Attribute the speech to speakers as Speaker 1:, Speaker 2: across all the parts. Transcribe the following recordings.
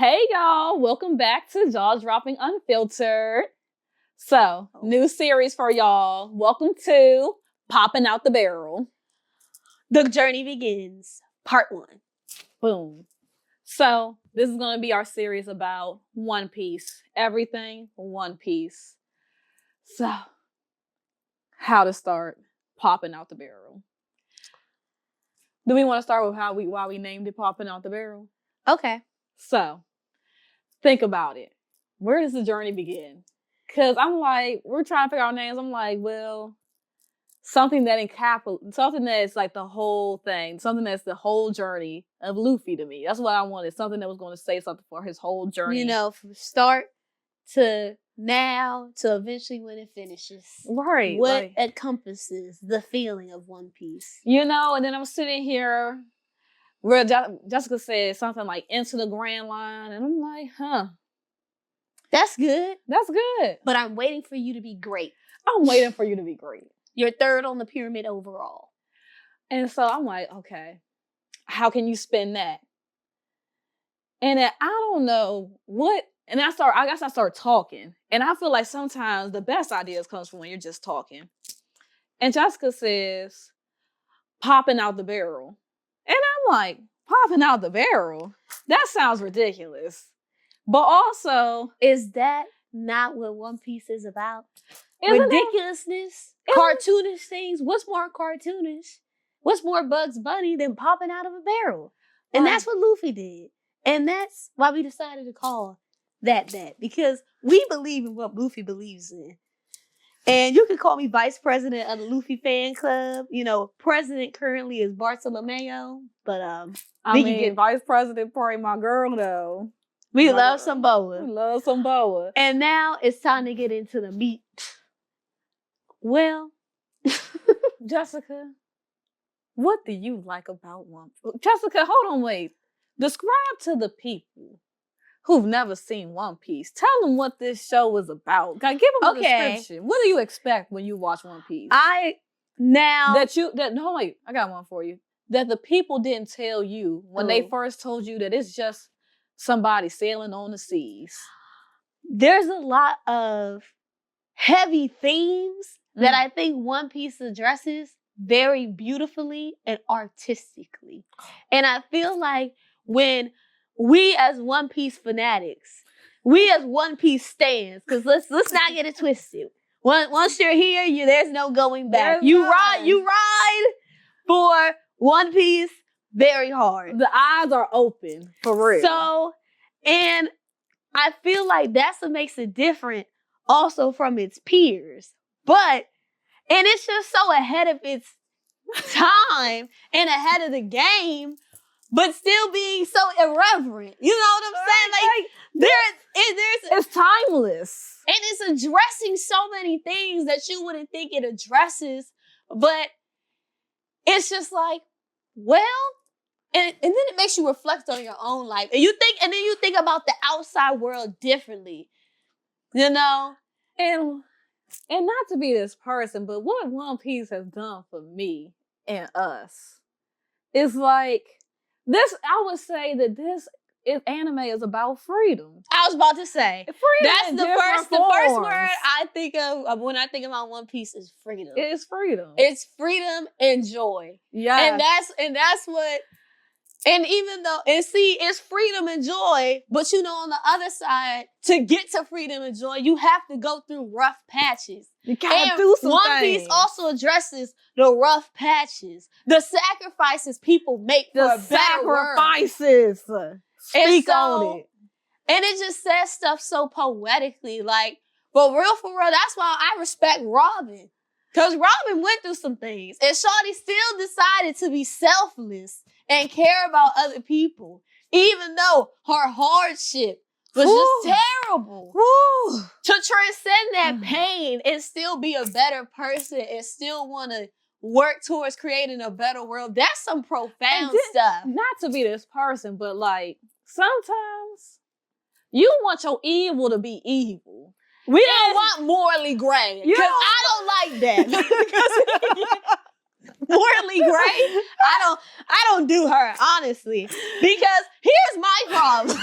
Speaker 1: Hey y'all, welcome back to JAHdropping Unfiltered. So, new series for y'all. Welcome to Popping Out the Barrel.
Speaker 2: The Journey Begins, Part 1.
Speaker 1: Boom. So, this is going to be our series about One Piece. Everything One Piece. So, how to start popping out the barrel. Do we want to start with why we named it Popping Out the Barrel?
Speaker 2: Okay.
Speaker 1: So, think about it. Where does the journey begin? Because I'm like, we're trying to figure out names. I'm like, well, something that's like the whole thing. Something that's the whole journey of Luffy to me. That's what I wanted. Something that was going to say something for his whole journey.
Speaker 2: You know, from start to now to eventually when it finishes.
Speaker 1: Right.
Speaker 2: What encompasses the feeling of One Piece.
Speaker 1: You know, and then I'm sitting here where Jessica said something like into the Grand Line. And I'm like,
Speaker 2: That's good.
Speaker 1: That's good.
Speaker 2: But I'm waiting for you to be great.
Speaker 1: I'm waiting for you to be great.
Speaker 2: You're third on the pyramid overall.
Speaker 1: And so I'm like, okay, how can you spin that? And I don't know what, and I start talking. And I feel like sometimes the best ideas comes from when you're just talking. And Jessica says, popping out the barrel. And I'm like, popping out the barrel? That sounds ridiculous. But also,
Speaker 2: is that not what One Piece is about?
Speaker 1: Ridiculousness,
Speaker 2: cartoonish things. What's more cartoonish? What's more Bugs Bunny than popping out of a barrel? And that's what Luffy did. And that's why we decided to call that. Because we believe in what Luffy believes in. And you can call me vice president of the Luffy fan club. You know, president currently is Bartolomeo. But
Speaker 1: vice president probably my girl though.
Speaker 2: We love some boa.
Speaker 1: We love some boa.
Speaker 2: And now it's time to get into the meat. Well,
Speaker 1: Jessica, what do you like about One Piece? Jessica, hold on, wait. Describe to the people who've never seen One Piece. Tell them what this show is about. Give them a description. What do you expect when you watch One Piece? I got one for you. That the people didn't tell you when they first told you that it's just somebody sailing on the seas.
Speaker 2: There's a lot of heavy themes that I think One Piece addresses very beautifully and artistically. And I feel like when we as One Piece fanatics, we as One Piece stans, because let's not get it twisted. Once you're here, there's no going back. You ride for One Piece very hard.
Speaker 1: The eyes are open, for real.
Speaker 2: So, and I feel like that's what makes it different also from its peers. And it's just so ahead of its time and ahead of the game, but still being so irreverent. You know what I'm saying?
Speaker 1: It's timeless.
Speaker 2: And it's addressing so many things that you wouldn't think it addresses, but it's just like, well, and then it makes you reflect on your own life. And then you think about the outside world differently. You know?
Speaker 1: And not to be this person, but what One Piece has done for me and us is like this. I would say that anime is about freedom.
Speaker 2: I was about to say
Speaker 1: freedom.
Speaker 2: That's the first word I think of when I think about One Piece is freedom.
Speaker 1: It's freedom.
Speaker 2: It's freedom and joy.
Speaker 1: Yeah.
Speaker 2: And that's what. And even though, it's freedom and joy, but on the other side, to get to freedom and joy, you have to go through rough patches.
Speaker 1: You gotta do some
Speaker 2: One Piece also addresses the rough patches, the sacrifices people make for a better world.
Speaker 1: Sacrifices. Speak on it.
Speaker 2: And it just says stuff so poetically, like, for real, that's why I respect Robin. Because Robin went through some things, and Shawty still decided to be selfless and care about other people, even though her hardship was just terrible.
Speaker 1: Woo.
Speaker 2: To transcend that pain and still be a better person and still want to work towards creating a better world, that's some profound stuff.
Speaker 1: Not to be this person, but like, sometimes you want your evil to be evil.
Speaker 2: We don't want morally gray. Because I don't like that. Morally morally gray. I don't do her, honestly. Because here's my problem.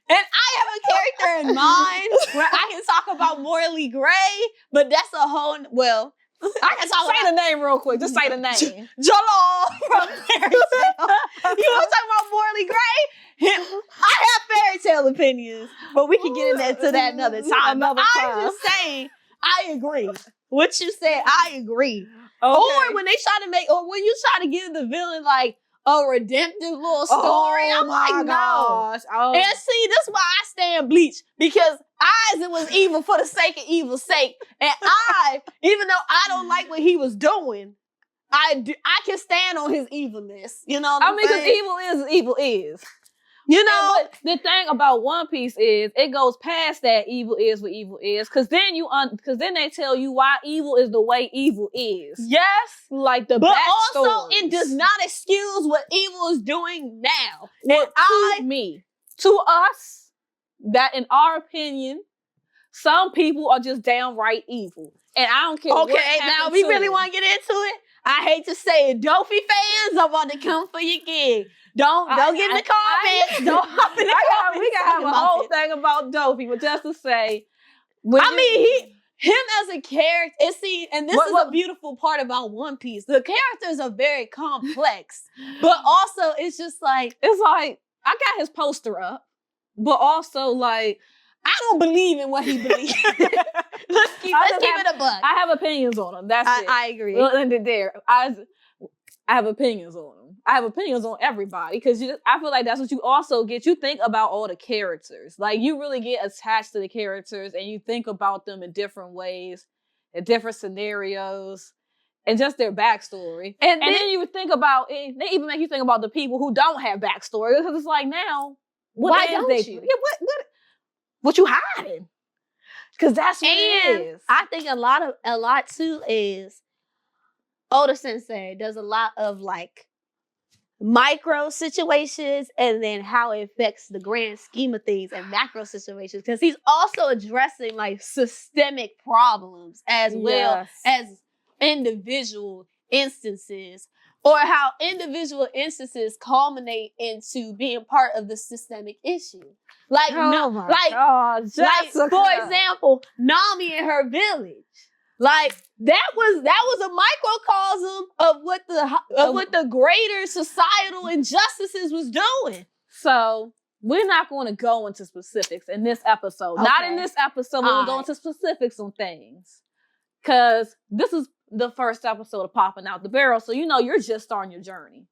Speaker 2: And I have a character in mind where I can talk about morally gray, but that's a whole, well, I can talk
Speaker 1: Say the name real quick. Just say the name.
Speaker 2: Jalal from Fairy Tale. You want to talk about morally gray? I have fairy tale opinions, but we can get into that another time. I'm just saying, I agree. What you said, I agree. Okay. Or when they try to make, or when you try to give the villain like a redemptive little story, I'm like, no. Oh. And see, this is why I stand Bleach, because Aizen was evil for the sake of evil's sake, and even though I don't like what he was doing, I can stand on his evilness. You know what I mean?
Speaker 1: Because evil is.
Speaker 2: You know,
Speaker 1: but the thing about One Piece is it goes past that evil is what evil is, because then they tell you why evil is the way evil is.
Speaker 2: Yes,
Speaker 1: like the
Speaker 2: but
Speaker 1: backstories.
Speaker 2: Also it does not excuse what evil is doing now.
Speaker 1: And to us, that in our opinion, some people are just downright evil, and I don't care.
Speaker 2: Okay, now we really want to get into it. I hate to say it, Dofi fans are about to come for your gig. Don't get in the comments. Don't hop in the comments.
Speaker 1: We can have a whole thing about Dofi, but just to say,
Speaker 2: him as a character, and this is a beautiful part about One Piece. The characters are very complex, but also it's just like,
Speaker 1: I got his poster up, but also like,
Speaker 2: I don't believe in what he believes. Let's keep it a buck.
Speaker 1: I have opinions on him. That's it.
Speaker 2: I agree.
Speaker 1: Well, I have opinions on him. I have opinions on everybody, because I feel like that's what you also get. You think about all the characters. Like, you really get attached to the characters, and you think about them in different ways, in different scenarios, and just their backstory. And then you would think about it. They even make you think about the people who don't have backstory, because it's like, now,
Speaker 2: why don't you?
Speaker 1: Yeah, what you hiding? Because that's what it is.
Speaker 2: I think a lot too is Oda Sensei does a lot of like micro situations, and then how it affects the grand scheme of things, and macro situations, because he's also addressing like systemic problems as well as individual instances, or how individual instances culminate into being part of the systemic issue. Like, for example, Nami and her village. Like, that was a microcosm of what the greater societal injustices was doing.
Speaker 1: So we're not going to go into specifics in this episode. Okay. Not in this episode. We'll go into specifics on things, because this is the first episode of Popping Out the Barrel. So you're just starting your journey.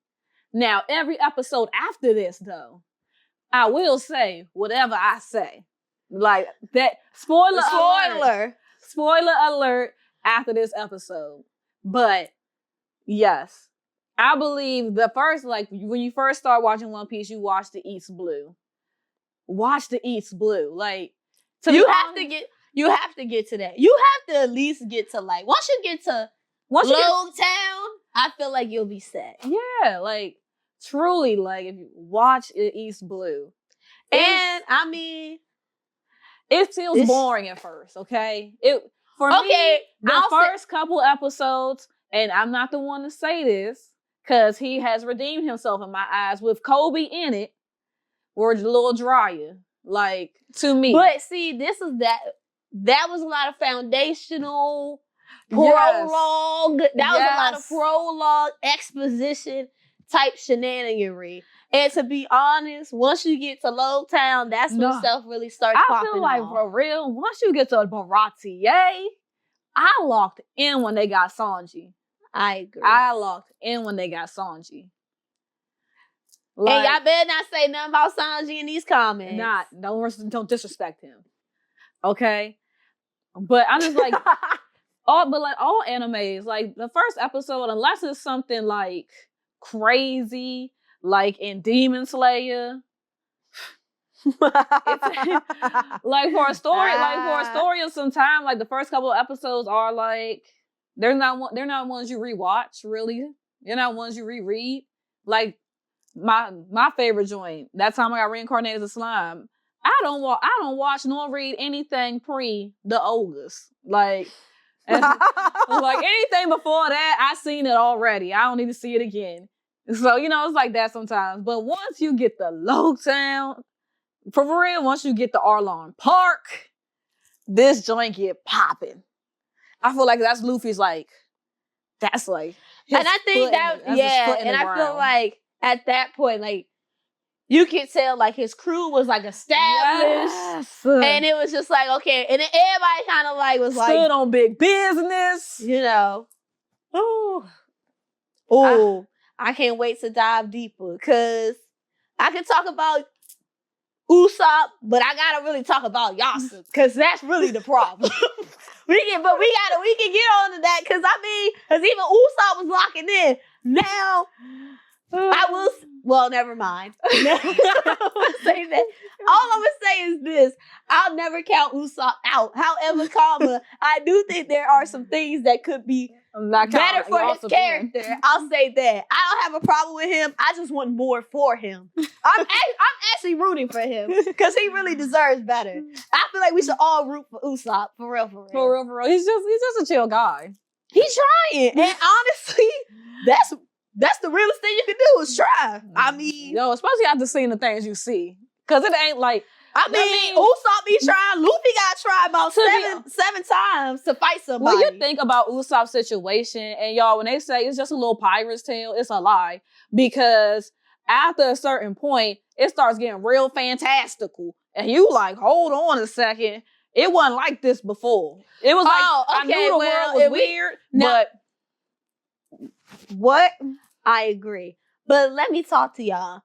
Speaker 1: Now, every episode after this, though, I will say whatever I say. Like that. Spoiler alert after this episode. But yes, I believe the first, like, when you first start watching One Piece, you watch the East Blue. Watch the East Blue. Like,
Speaker 2: you have to get to that. You have to at least get to, like, once you get to Longtown, I feel like you'll be set.
Speaker 1: Yeah, like, truly, like, if you watch East Blue.
Speaker 2: And I mean,
Speaker 1: it feels boring at first, okay? For me, the first couple episodes, and I'm not the one to say this, because he has redeemed himself in my eyes, with Kobe in it, were a little drier, like, to me.
Speaker 2: But see, this is that was a lot of foundational prologue. That was a lot of prologue, exposition type shenaniganry. And to be honest, once you get to Longtown, that's when stuff really starts popping off.
Speaker 1: I feel like, for real, once you get to Baratier, I locked in when they got Sanji.
Speaker 2: I agree.
Speaker 1: I locked in when they got Sanji.
Speaker 2: Like, and y'all better not say nothing about Sanji in these comments.
Speaker 1: Don't disrespect him. Okay? But I'm just like, all animes, like, the first episode, unless it's something like crazy, like in Demon Slayer, like for a story of some time, like the first couple of episodes are like, they're not ones you rewatch, really. They're not ones you reread. Like my favorite joint, that time I got reincarnated as a slime. I don't watch nor read anything pre the ogres. Like, And like anything before that, I seen it already. I don't need to see it again. So, you know, it's like that sometimes. But once you get the Longtown, for real, once you get the Arlong Park, this joint get popping. I feel like that's Luffy's like, that's like,
Speaker 2: and I think and I feel like at that point, like, you could tell like his crew was like established, and it was just like, okay, and then everybody kind of like was like
Speaker 1: stood on big business,
Speaker 2: you know. I can't wait to dive deeper because I can talk about Usopp, but I gotta really talk about Yasa because that's really the problem. we can get on to that because because even Usopp was locking in. Now I will. Well, never mind. I'm gonna say that. All I'm gonna say is this: I'll never count Usopp out. However, I do think there are some things that could be better for his character. I'll say that. I don't have a problem with him. I just want more for him. I'm actually rooting for him because he really deserves better. I feel like we should all root for Usopp, for real.
Speaker 1: For real. He's just a chill guy.
Speaker 2: He's trying, and honestly, that's the realest thing you can do is try. I mean,
Speaker 1: especially after seeing the things you see, because it ain't like.
Speaker 2: I mean, Usopp be trying. Luffy got tried about seven times to fight somebody.
Speaker 1: When you think about Usopp's situation, and y'all, when they say it's just a little pirate's tale, it's a lie. Because after a certain point, it starts getting real fantastical. And you like, hold on a second. It wasn't like this before. It was like, I knew the world was weird, but...
Speaker 2: What? I agree. But let me talk to y'all.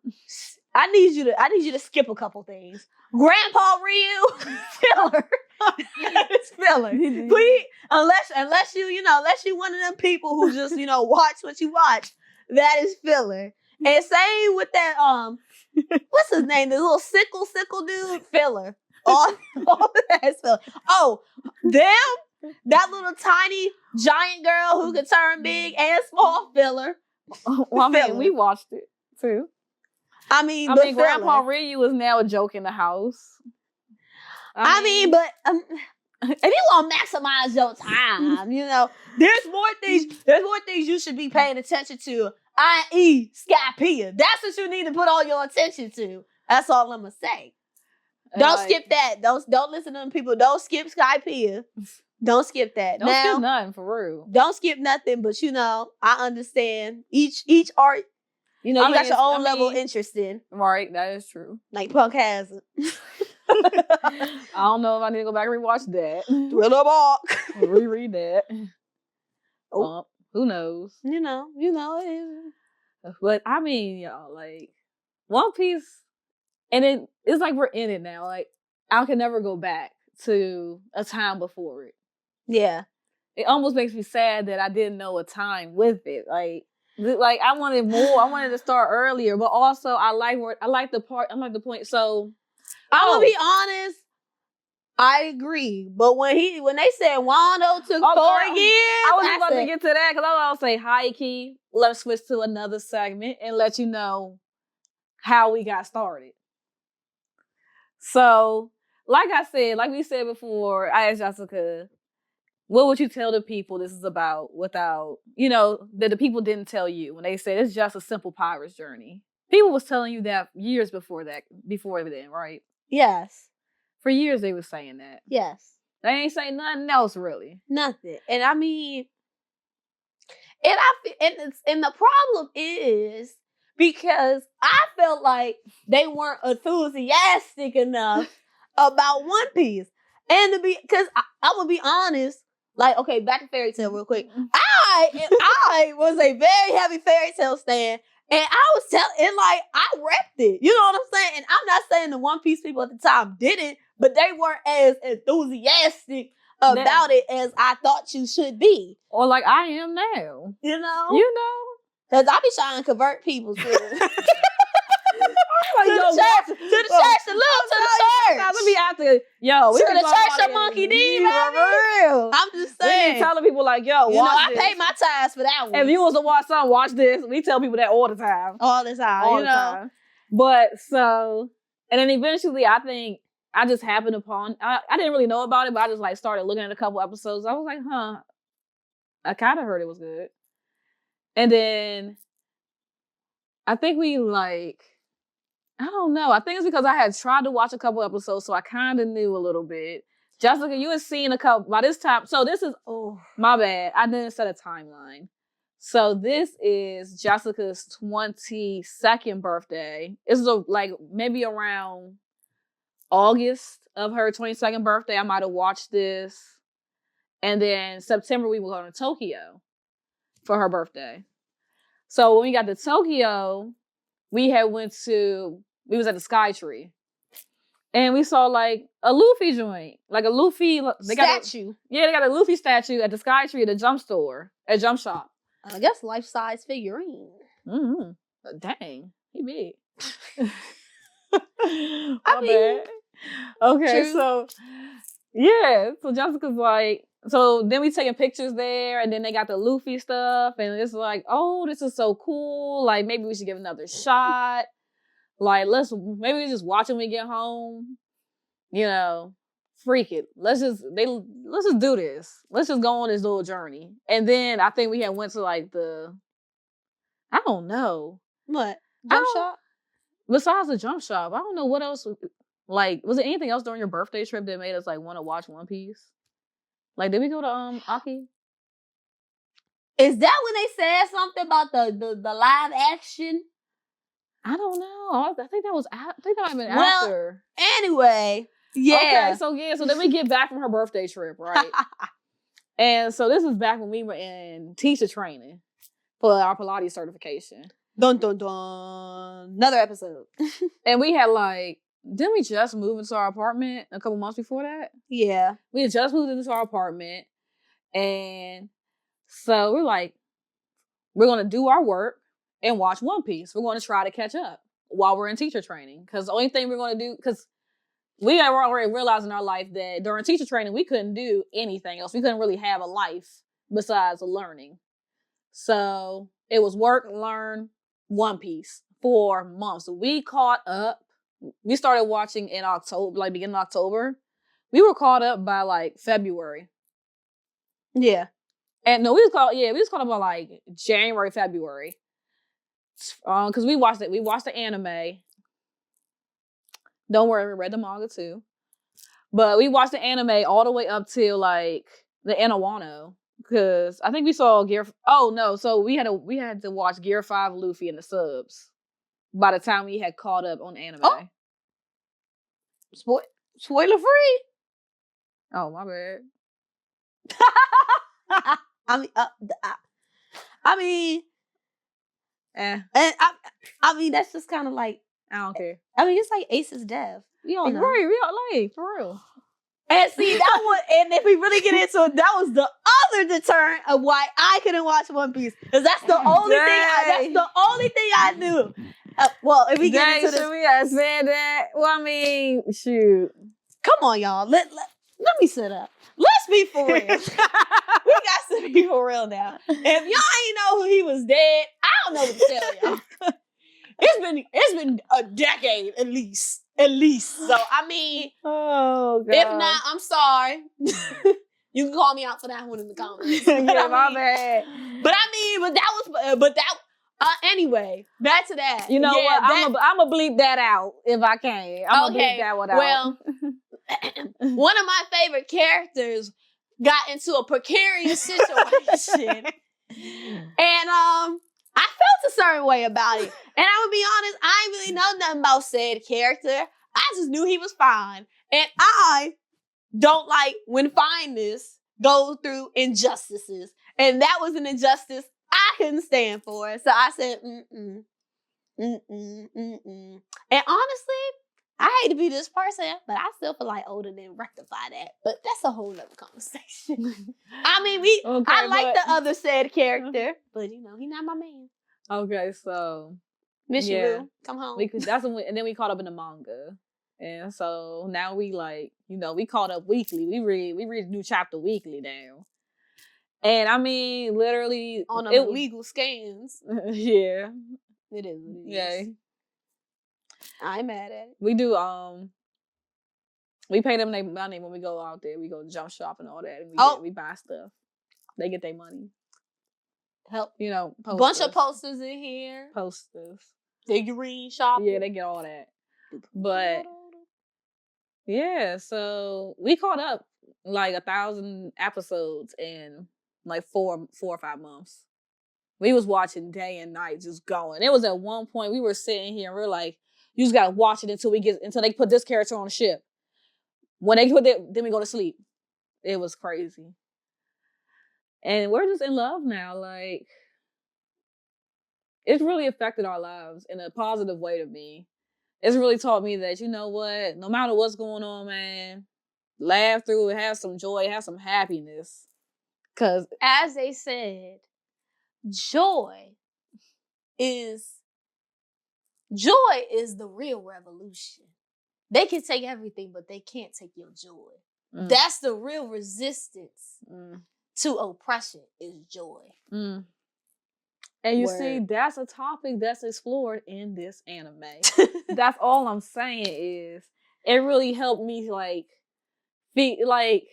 Speaker 2: I need you to skip a couple things. Grandpa Ryu, filler. It's filler. Please, unless you one of them people who just, watch what you watch. That is filler. And same with that, what's his name? The little sickle dude, filler. All that is filler. Oh, that little tiny giant girl who could turn big and small, filler.
Speaker 1: Well, we watched it too. I mean, Grandpa Ryu is now a joke in the house.
Speaker 2: But if you want to maximize your time, there's more things you should be paying attention to, i.e. Skypiea. That's what you need to put all your attention to. That's all I'm gonna say. Don't skip that. Don't listen to them people. Don't skip Skypiea. Don't skip that.
Speaker 1: Don't skip nothing, for real.
Speaker 2: Don't skip nothing, but I understand each art. You got your own level of interest in.
Speaker 1: Right, that is true.
Speaker 2: Like Punk has it.
Speaker 1: I don't know if I need to go back and rewatch that.
Speaker 2: Thriller Bark.
Speaker 1: Reread that. Oh. Who knows?
Speaker 2: You know.
Speaker 1: But I mean, y'all, like, One Piece, and it's like we're in it now. Like, I can never go back to a time before it. Yeah. It almost makes me sad that I didn't know a time with it. Like I wanted more. I wanted to start earlier, but also I like the point. So
Speaker 2: I'm gonna be honest. I agree, but when they said Wano took 4 years,
Speaker 1: I was about to get to that because I was going to say, hi, Key. Let's switch to another segment and let you know how we got started. So, like we said before, I asked Jessica, what would you tell the people this is about without, that the people didn't tell you when they said it's just a simple pirate's journey? People was telling you that years before then, right? Yes. For years they were saying that. Yes. They ain't saying nothing else really.
Speaker 2: Nothing. And I mean, and the problem is because I felt like they weren't enthusiastic enough about One Piece. And because I'm gonna be honest, like, okay, back to Fairy Tail real quick. I was a very heavy Fairy Tail stan. And I was I repped it. You know what I'm saying? And I'm not saying the One Piece people at the time didn't, but they weren't as enthusiastic about it as I thought you should be.
Speaker 1: Or like I am now.
Speaker 2: Because I be trying to convert people to the church. To the church of Monkey D, baby. I'm just saying.
Speaker 1: We telling people like, yo, watch this.
Speaker 2: I pay my tithes for that one.
Speaker 1: If you was to watch something, watch this. We tell people that all the time.
Speaker 2: All the time.
Speaker 1: But so, and then eventually I think I just happened upon, I didn't really know about it, but I just started looking at a couple episodes. I was like, I kind of heard it was good. And then I think we like, I don't know. I think it's because I had tried to watch a couple episodes, so I kind of knew a little bit. Jessica, you had seen a couple by this time. So this is, oh, my bad. I didn't set a timeline. So this is Jessica's 22nd birthday. This is like maybe around August of her 22nd birthday. I might have watched this. And then September, we were going to Tokyo for her birthday. So when we got to Tokyo, we was at the Sky Tree. And we saw like a Luffy joint. Like a Luffy
Speaker 2: statue.
Speaker 1: They got a Luffy statue at the Sky Tree at a jump shop.
Speaker 2: I guess life-size figurine.
Speaker 1: Mm-hmm. Dang, he big.
Speaker 2: I mean,
Speaker 1: bad. Okay,
Speaker 2: true.
Speaker 1: so yeah, so Jessica's like, so then we taking pictures there, and then they got the Luffy stuff, and it's like, oh, this is so cool. Like maybe we should give another shot. Like maybe we just watch when we get home. You know, freak it. Let's just do this. Let's just go on this little journey. And then I think we had went to like I don't know.
Speaker 2: What? Jump shop?
Speaker 1: Besides the jump shop, I don't know what else. Like, was there anything else during your birthday trip that made us like want to watch One Piece? Like, did we go to Aki?
Speaker 2: Is that when they said something about the live action?
Speaker 1: I don't know. I think that was might have been after.
Speaker 2: Anyway, yeah.
Speaker 1: Okay, so then we get back from her birthday trip, right? And so this is back when we were in teacher training for our Pilates certification.
Speaker 2: Dun dun dun. Another episode.
Speaker 1: And we had like, didn't we just move into our apartment a couple months before that?
Speaker 2: Yeah.
Speaker 1: We had just moved into our apartment. And so we're like, we're going to do our work and watch One Piece. We're going to try to catch up while we're in teacher training. Because the only thing we're going to do, because we were already realizing in our life that during teacher training, we couldn't do anything else. We couldn't really have a life besides learning. So it was work, learn, One Piece for months. We caught up. We started watching in October, like beginning of October. We were caught up by like February.
Speaker 2: Yeah.
Speaker 1: And no, we was caught up by like January, February. Because we watched the anime. Don't worry, we read the manga too. But we watched the anime all the way up till like the end of Wano. Because I think we saw so we had to watch Gear 5 Luffy in the subs by the time we had caught up on anime.
Speaker 2: Oh. Spoiler free.
Speaker 1: Oh, my bad.
Speaker 2: I mean, that's just kind of like,
Speaker 1: I don't care.
Speaker 2: I mean, it's like Ace's death. We all know.
Speaker 1: Right, we all like, for real.
Speaker 2: And see, that one, and if we really get into it, that was the other deterrent of why I couldn't watch One Piece. Because that's the only thing I knew. Well, if we get into this.
Speaker 1: Should we have said that? Well, I mean, shoot.
Speaker 2: Come on, y'all. Let me sit up. Let's be for real. We got to be for real now. If y'all ain't know who he was dead, I don't know what to tell y'all. It's been a decade at least. So I mean,
Speaker 1: oh God.
Speaker 2: If not, I'm sorry. You can call me out for that one in the comments.
Speaker 1: Yeah, my bad.
Speaker 2: But anyway, back to that.
Speaker 1: You know what? I'm gonna bleep that out if I can. I'm gonna bleep that one out.
Speaker 2: Well, one of my favorite characters got into a precarious situation. And I felt a certain way about it. And I would be honest, I ain't really know nothing about said character. I just knew he was fine. And I don't like when fineness goes through injustices. And that was an injustice I couldn't stand for. So I said, And honestly, I hate to be this person, but I still feel like Oda didn't rectify that. But that's a whole nother conversation. I mean, I like the other said character, but he's not my man.
Speaker 1: Okay, so
Speaker 2: Miss you, boo. Come home.
Speaker 1: And then we caught up in the manga, and so now we we caught up weekly. We read a new chapter weekly now, and I mean literally
Speaker 2: on illegal scans.
Speaker 1: Yeah,
Speaker 2: it is.
Speaker 1: Yeah,
Speaker 2: I ain't mad at it.
Speaker 1: We do. We pay them their money when we go out there. We go jump shop and all that, and we buy stuff. They get their money.
Speaker 2: Help.
Speaker 1: You know, posters.
Speaker 2: Bunch of posters in here.
Speaker 1: Posters.
Speaker 2: Figurine shopping.
Speaker 1: Yeah, they get all that. But yeah, so we caught up like 1,000 episodes in like 4 or 5 months. We was watching day and night, just going. It was at one point we were sitting here and we are like, you just gotta watch it until they put this character on the ship. When they put it, then we go to sleep. It was crazy. And we're just in love now. Like, it's really affected our lives in a positive way to me. It's really taught me that, you know what, no matter what's going on, man, laugh through it, have some joy, have some happiness. Because,
Speaker 2: as they said, joy is the real revolution. They can take everything, but they can't take your joy. Mm. That's the real resistance to oppression, is joy.
Speaker 1: Mm. And you see, that's a topic that's explored in this anime. That's all I'm saying is, it really helped me like, be like,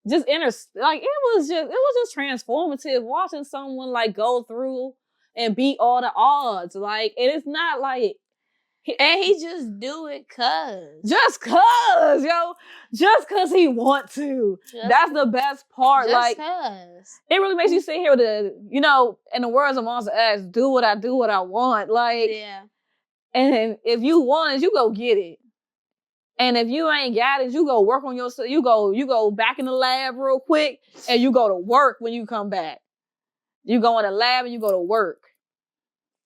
Speaker 1: just like it was just transformative watching someone like go through and beat all the odds. Like, and it's not like,
Speaker 2: and he just do it
Speaker 1: just cause he want to. That's the best part.
Speaker 2: Just
Speaker 1: like,
Speaker 2: cause.
Speaker 1: It really makes you sit here with in the words of Monster X, do what I want. Like,
Speaker 2: yeah.
Speaker 1: And if you want it, you go get it. And if you ain't got it, you go work on yourself. You go back in the lab real quick and you go to work when you come back. You go in the lab and you go to work.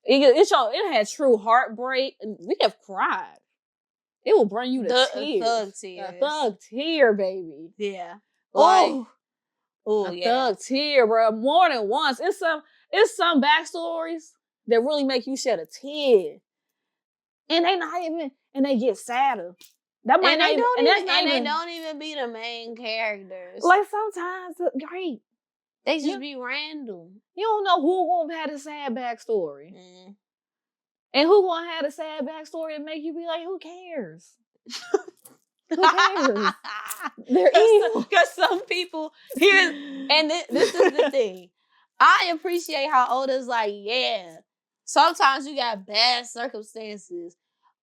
Speaker 1: It had true heartbreak, and we have cried. It will bring you to tears.
Speaker 2: Thug tears.
Speaker 1: A thug tear, baby.
Speaker 2: Yeah.
Speaker 1: Like,
Speaker 2: yeah.
Speaker 1: Thug tear, bro. More than once. It's some backstories that really make you shed a tear. And they get sadder. That might
Speaker 2: they don't even be the main characters.
Speaker 1: Like, sometimes, great.
Speaker 2: They just be random.
Speaker 1: You don't know who gonna have a sad backstory. Mm. And who gonna have a sad backstory and make you be like, who cares? Who cares? They're evil.
Speaker 2: Because some people, this is the thing. I appreciate how Oda's like, yeah, sometimes you got bad circumstances,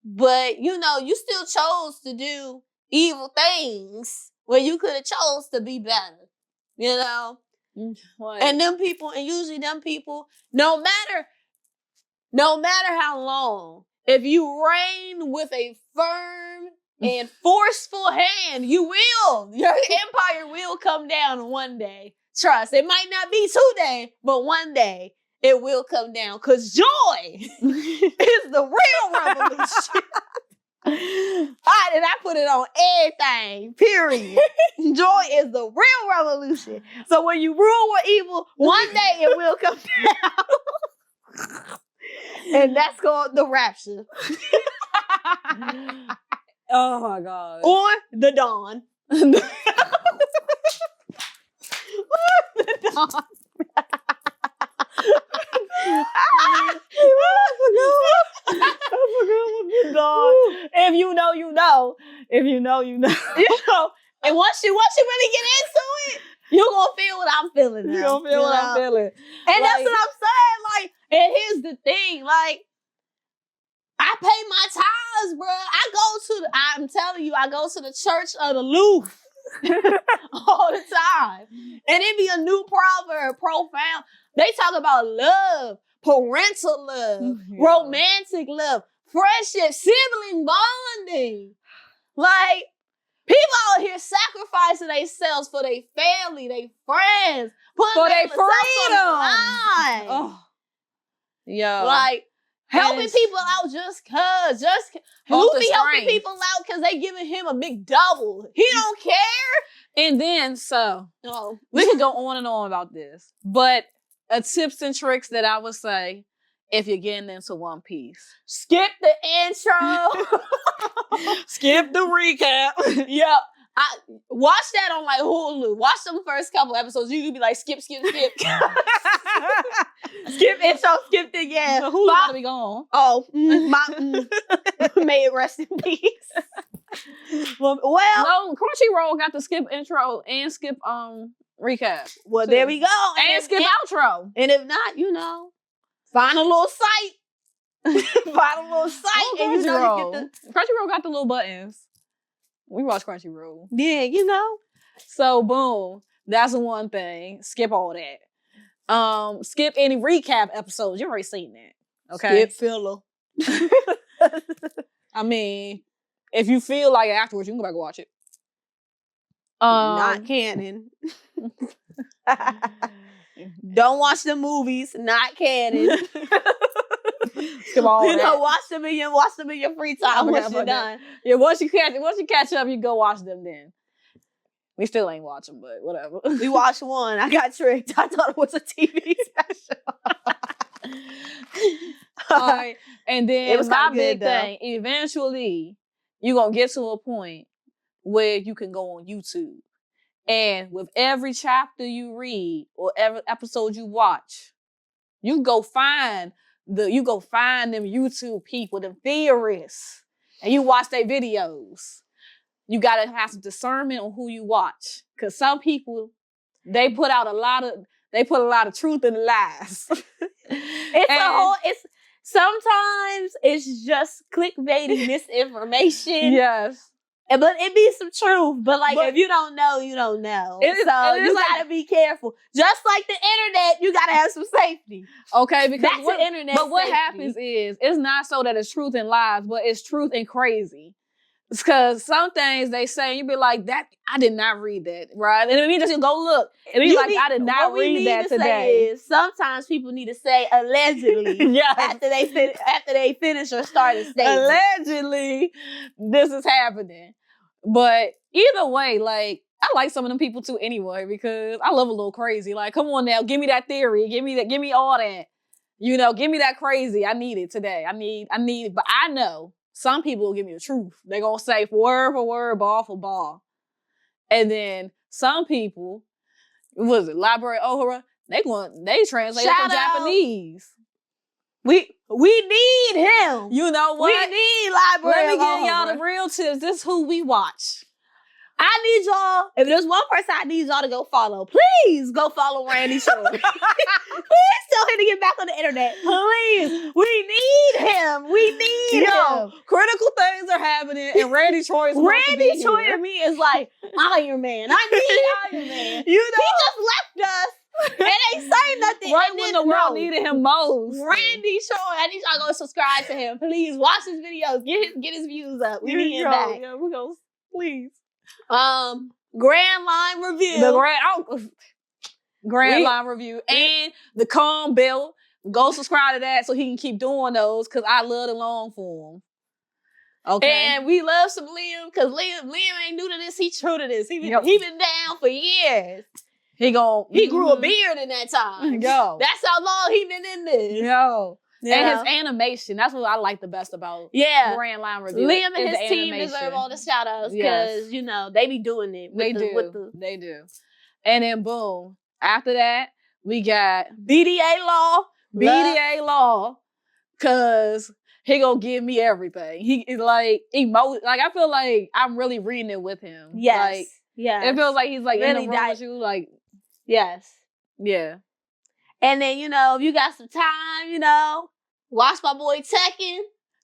Speaker 2: but, you still chose to do evil things when you could have chose to be better, What? And usually them people, no matter how long, if you reign with a firm and forceful hand, your empire will come down one day. Trust, it might not be today, but one day it will come down, because joy is the real revolution. And I put it on everything, period. Joy is the real revolution. So when you rule with evil, one day it will come down. And that's called the rapture.
Speaker 1: Oh my God.
Speaker 2: Or the dawn. The dawn.
Speaker 1: If you know, you know. If you know, you know.
Speaker 2: And once you really get into it, you're gonna feel what I'm feeling now.
Speaker 1: You're gonna feel what I'm feeling.
Speaker 2: And that's what I'm saying. Like, and here's the thing, like, I pay my tithes, bro. I'm telling you, I go to the Church of the Loof all the time. And it be a new proverb, profound. They talk about love, parental love, romantic love, friendship, sibling bonding. Like, people out here sacrificing themselves for their family, their friends,
Speaker 1: for their freedom.
Speaker 2: Oh. Yeah. Like, helping people out just cause. Luffy helping people out because they giving him a big double. He don't care.
Speaker 1: And then, we could go on and on about this. But tips and tricks that I would say, if you're getting into One Piece,
Speaker 2: skip the intro.
Speaker 1: Skip the recap.
Speaker 2: Yep. I watch that on like Hulu. Watch them first couple episodes. You could be like, skip. Skip intro, skip the
Speaker 1: So Hulu gotta be gone.
Speaker 2: Oh, may it rest in peace.
Speaker 1: Well, no, Crunchyroll got the skip intro and skip recap.
Speaker 2: Well, there we go.
Speaker 1: And skip outro.
Speaker 2: And if not, you know, find a little site. Find a little site, and you know you get the
Speaker 1: Crunchyroll got the little buttons. We watch Crunchyroll.
Speaker 2: Yeah, you know.
Speaker 1: So boom, that's the one thing. Skip all that. Skip any recap episodes. You already seen that. Okay.
Speaker 2: Skip filler.
Speaker 1: I mean, if you feel like it afterwards, you can go back and watch it.
Speaker 2: Not canon. Don't watch the movies. Not canon.
Speaker 1: Skip all
Speaker 2: you
Speaker 1: that.
Speaker 2: know, watch them in your free time once you're done.
Speaker 1: Yeah, once you catch up, you go watch them then. We still ain't watching, but whatever.
Speaker 2: We watched one. I got tricked. I thought it was a TV special.
Speaker 1: All right. And then
Speaker 2: It was
Speaker 1: my
Speaker 2: good,
Speaker 1: big
Speaker 2: though.
Speaker 1: thing, eventually, you're going to get to a point where you can go on YouTube. And with every chapter you read or every episode you watch, you go find them YouTube people, them theorists, and you watch their videos. You gotta have some discernment on who you watch, because some people they put a lot of truth in lies.
Speaker 2: Sometimes it's just clickbaity misinformation.
Speaker 1: Yes.
Speaker 2: But it be some truth. But if you don't know, you don't know. You gotta be careful. Just like the internet, you gotta have some safety.
Speaker 1: Okay, because
Speaker 2: that's the internet.
Speaker 1: But what happens is it's not so that it's truth and lies, but it's truth and crazy. Because some things they say, you be like, that I did not read that, right? And then you just go look. And you like, I did not read that today.
Speaker 2: Sometimes people need to say allegedly after they finish or start a statement.
Speaker 1: Allegedly, this is happening. But either way, like, I like some of them people too anyway, because I love a little crazy. Like, come on now, give me that theory. Give me all that. You know, give me that crazy. I need it today. I need it. But I know some people will give me the truth. They're going to say word for word, ball for ball. And then some people, what is it, Library Ohara, they translate it from Japanese.
Speaker 2: We need him.
Speaker 1: You know what?
Speaker 2: We need Library
Speaker 1: Let me
Speaker 2: Ohara.
Speaker 1: give y'all the real tips. This is who we watch.
Speaker 2: I need y'all, if there's one person I need y'all to go follow, please go follow Randy Shore. Please tell him to get back on the internet. Please. We need him. We need him.
Speaker 1: Critical things are happening, and Randy Troy is
Speaker 2: Randy Troy to me is like Iron Man. I need Iron Man.
Speaker 1: You know?
Speaker 2: He just left us. And ain't say nothing.
Speaker 1: Right when the world needed him most.
Speaker 2: Randy Shore, I need y'all to go subscribe to him. Please watch his videos. Get his views up. We need him back.
Speaker 1: Yeah, we go. Please.
Speaker 2: Grand Line Review.
Speaker 1: Grand Line Review. And the Calm Bill. Go subscribe to that so he can keep doing those, because I love the long form. Okay.
Speaker 2: And we love some Liam, because Liam ain't new to this. He true to this. He been down for years. He grew a beard in that time.
Speaker 1: Yo.
Speaker 2: That's how long he been in this.
Speaker 1: Yo. And his animation. That's what I like the best about Grand Line Review.
Speaker 2: Liam and his team deserve all the shout outs, because, they be doing it.
Speaker 1: They do. And then boom. After that, we got
Speaker 2: BDA Law.
Speaker 1: Law. Because he gonna give me everything. He is like, I feel like I'm really reading it with him.
Speaker 2: Yes.
Speaker 1: Like,
Speaker 2: yes.
Speaker 1: It feels like he's like
Speaker 2: really
Speaker 1: in the room with you. Like,
Speaker 2: yes.
Speaker 1: Yeah.
Speaker 2: And then, if you got some time, watch my boy Tekken.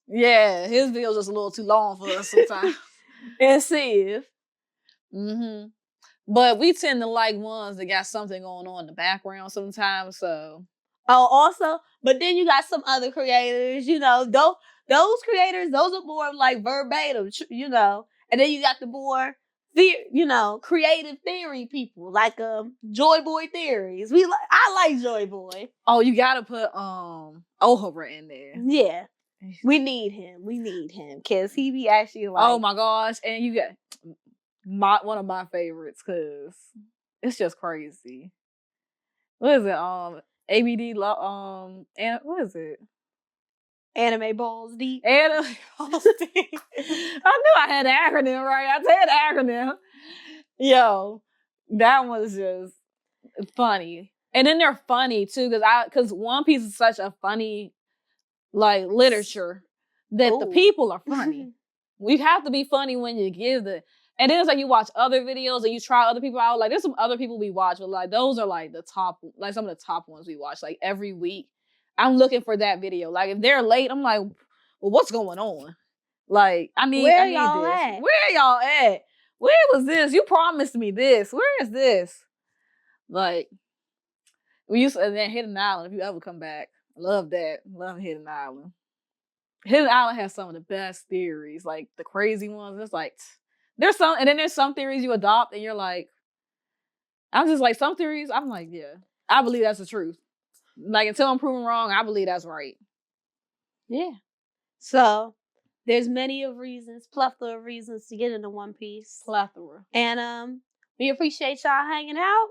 Speaker 1: Yeah, his videos just a little too long for us sometimes.
Speaker 2: And Civ.
Speaker 1: Mm-hmm. But we tend to like ones that got something going on in the background sometimes, so.
Speaker 2: Oh, also, but then you got some other creators, those creators, those are more like verbatim, and then you got the more, creative theory people, like Joy Boy Theories. I like Joy Boy.
Speaker 1: Oh, you gotta put Ohara in there.
Speaker 2: Yeah. We need him, because he be actually like.
Speaker 1: Oh my gosh, and you got one of my favorites, because it's just crazy. What is it? ABD, and what is it?
Speaker 2: Anime Balls Deep.
Speaker 1: Anime Balls Deep. I knew I had the acronym right. I said the acronym. Yo, that was just funny. And then they're funny too, because One Piece is such a funny, like, literature that the people are funny. We have to be funny when you give the And then it's like you watch other videos and you try other people out. Like there's some other people we watch, but like those are like the top, like some of the top ones we watch. Like every week, I'm looking for that video. Like if they're late, I'm like, well, what's going on? Like I need
Speaker 2: y'all
Speaker 1: this.
Speaker 2: at?
Speaker 1: Where y'all at? Where was this? You promised me this. Where is this? Like we used to, and then Hidden Island. If you ever come back, I love that. Love Hidden Island. Hidden Island has some of the best theories, like the crazy ones. It's like there's some, and then there's some theories you adopt, and you're like, I'm just like some theories. I'm like, yeah, I believe that's the truth. Like until I'm proven wrong, I believe that's right.
Speaker 2: Yeah. So there's many of reasons, plethora of reasons to get into One Piece.
Speaker 1: Plethora.
Speaker 2: And we appreciate y'all hanging out.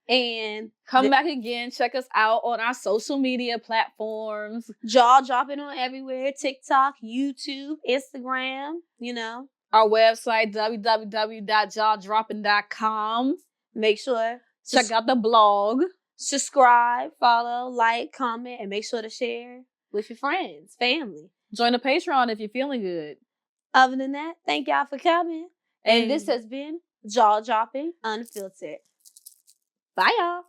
Speaker 2: And
Speaker 1: come back again. Check us out on our social media platforms.
Speaker 2: JAHdropping on everywhere. TikTok, YouTube, Instagram, you know.
Speaker 1: Our website, www.JAHdropping.com.
Speaker 2: Make sure.
Speaker 1: Check out the blog.
Speaker 2: Subscribe, follow, like, comment, and make sure to share with your friends, family.
Speaker 1: Join the Patreon if you're feeling good.
Speaker 2: Other than that, thank y'all for coming. And this has been JAHdropping Unfiltered. Bye, y'all.